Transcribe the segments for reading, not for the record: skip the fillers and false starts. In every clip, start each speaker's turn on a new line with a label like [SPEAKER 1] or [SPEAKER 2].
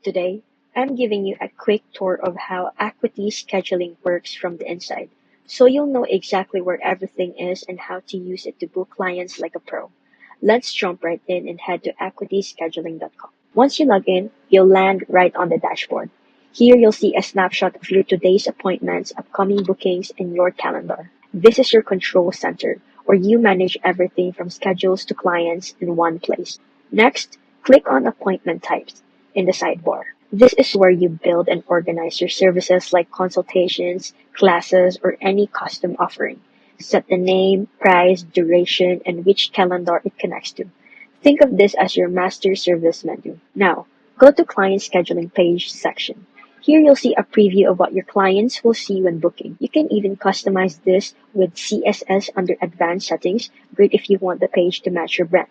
[SPEAKER 1] Today, I'm giving you a quick tour of how Acuity Scheduling works from the inside, so you'll know exactly where everything is and how to use it to book clients like a pro. Let's jump right in and head to acuityscheduling.com. Once you log in, you'll land right on the dashboard. Here you'll see a snapshot of your today's appointments, upcoming bookings, and your calendar. This is your control center, where you manage everything from schedules to clients in one place. Next, click on Appointment Types in the sidebar. This is where you build and organize your services like consultations, classes, or any custom offering. Set the name, price, duration, and which calendar it connects to. Think of this as your master service menu. Now, go to Client Scheduling Page section. Here you'll see a preview of what your clients will see when booking. You can even customize this with CSS under Advanced Settings, great if you want the page to match your brand.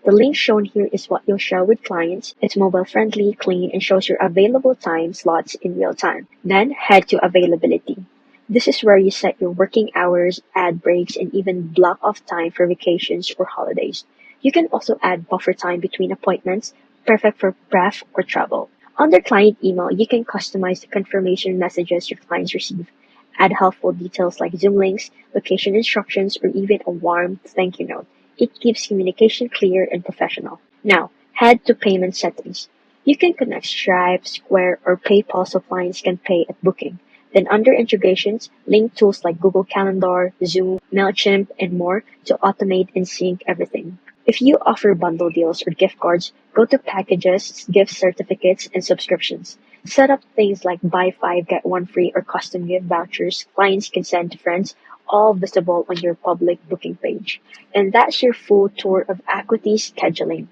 [SPEAKER 1] The link shown here is what you'll share with clients. It's mobile friendly, clean, and shows your available time slots in real time. Then head to Availability. This is where you set your working hours, add breaks, and even block off time for vacations or holidays. You can also add buffer time between appointments, perfect for prep or travel. Under Client Email, you can customize the confirmation messages your clients receive. Add helpful details like Zoom links, location instructions, or even a warm thank you note. It keeps communication clear and professional. Now, head to Payment Settings. You can connect Stripe, Square, or PayPal so clients can pay at booking. Then under Integrations, link tools like Google Calendar, Zoom, MailChimp, and more to automate and sync everything. If you offer bundle deals or gift cards, go to Packages, Gift Certificates, and Subscriptions. Set up things like buy 5, get 1 free, or custom gift vouchers clients can send to friends, all visible on your public booking page. And that's your full tour of Acuity Scheduling.